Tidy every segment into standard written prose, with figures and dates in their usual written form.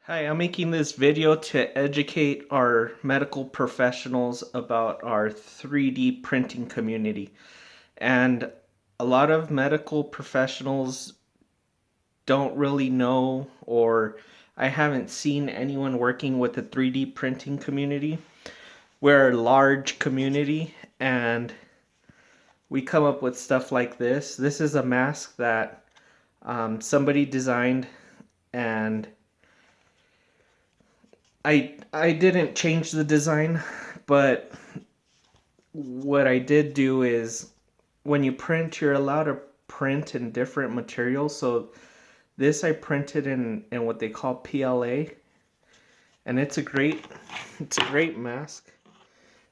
Hi, I'm making this video to educate our medical professionals about our 3D printing community. And a lot of medical professionals don't really know, or I haven't seen anyone working with the 3D printing community. We're a large community and we come up with stuff like this. This is a mask that somebody designed, and I didn't change the design, but what I did do is when you print, you're allowed to print in different materials. So this I printed in what they call PLA, and it's a great mask.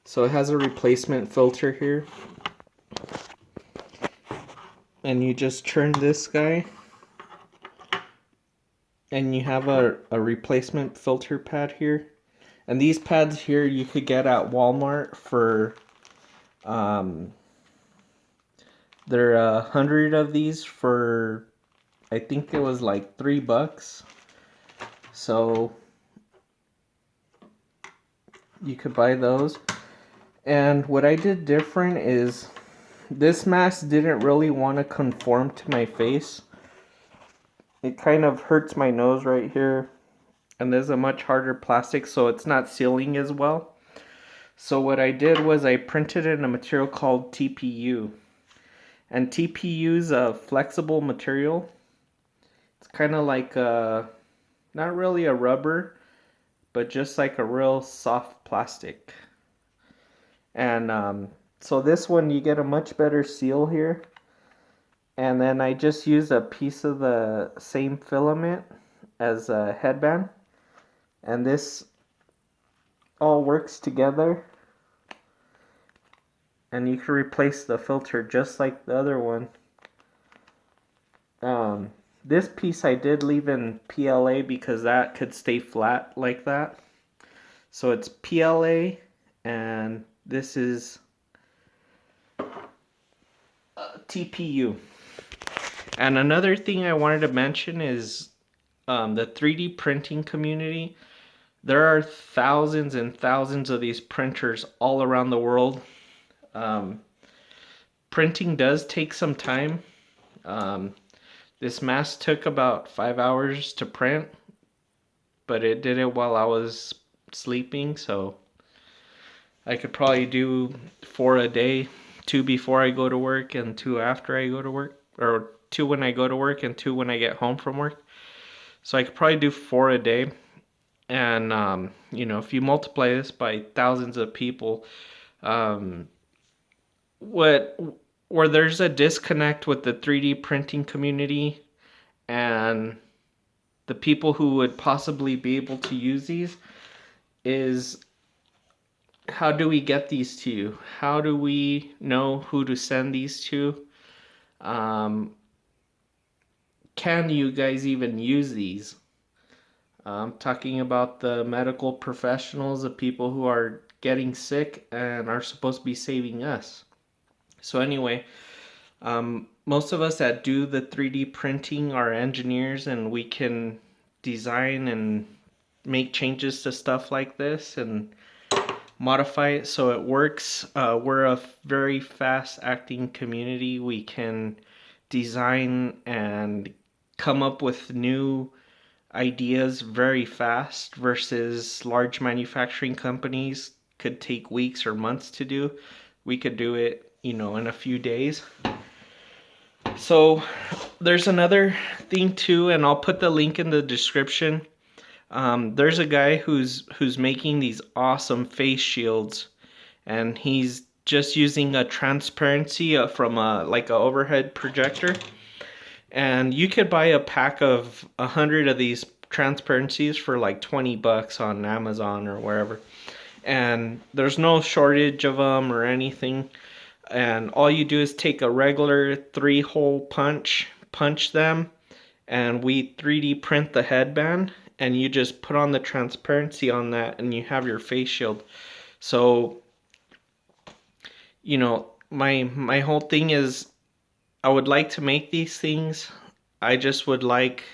So it has a replacement filter here, and you just turn this guy, and you have a replacement filter pad here. And these pads here you could get at Walmart for um, there are 100 of these for, I think it was like $3. So you could buy those. And what I did different is this mask didn't really want to conform to my face. It kind of hurts my nose right here. And there's a much harder plastic, so it's not sealing as well. So what I did was I printed in a material called TPU. And TPU is a flexible material. It's kind of like not really a rubber, but just like a real soft plastic. And so this one you get a much better seal here. And then I just used a piece of the same filament as a headband. And this all works together. And you can replace the filter just like the other one. This piece I did leave in PLA because that could stay flat like that. So it's PLA, and this is TPU. And another thing I wanted to mention is the 3D printing community. There are thousands and thousands of these printers all around the world. Um, Printing does take some time. Um, this mask took about 5 hours to print, but it did it while I was sleeping, so I could probably do 4 a day, 2 before I go to work and 2 after I go to work, or 2 when I go to work and 2 when I get home from work. So I could probably do 4 a day. And if you multiply this by thousands of people, um, what where there's a disconnect with the 3D printing community and the people who would possibly be able to use these is, how do we get these to you? How do we know who to send these to? Um, can you guys even use these? I'm talking about the medical professionals, the people who are getting sick and are supposed to be saving us. So anyway, most of us that do the 3D printing are engineers, and we can design and make changes to stuff like this and modify it so it works. We're a very fast acting community. We can design and come up with new ideas very fast versus large manufacturing companies could take weeks or months to do. We could do it, in a few days. So there's another thing too, and I'll put the link in the description. There's a guy who's making these awesome face shields, and he's just using a transparency from a overhead projector. And you could buy a pack of 100 of these transparencies for like $20 on Amazon or wherever. And there's no shortage of them or anything. And all you do is take a regular 3-hole punch them, and we 3D print the headband, and you just put on the transparency on that, and you have your face shield. So, my whole thing is I would like to make these things. I just would like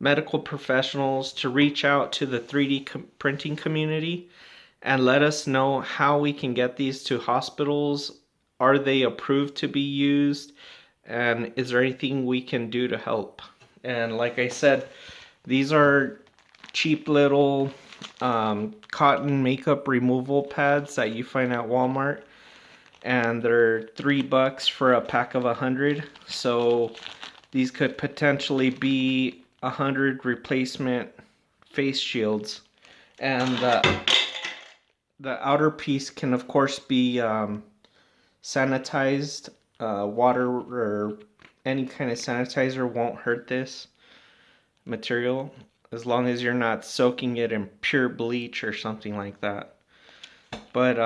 medical professionals to reach out to the 3D printing community and let us know how we can get these to hospitals. Are they approved to be used? And is there anything we can do to help? And like I said, these are cheap little cotton makeup removal pads that you find at Walmart, and they're $3 for a pack of 100. So these could potentially be 100 replacement face shields, and the outer piece can of course be sanitized. Water or any kind of sanitizer won't hurt this material as long as you're not soaking it in pure bleach or something like that. But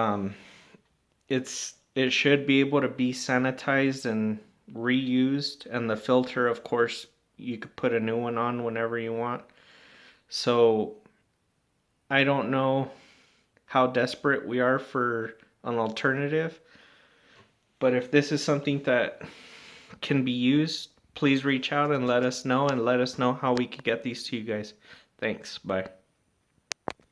it should be able to be sanitized and reused, and the filter, of course, you could put a new one on whenever you want. So I don't know how desperate we are for an alternative, but if this is something that can be used, please reach out and let us know how we can get these to you guys. Thanks. Bye.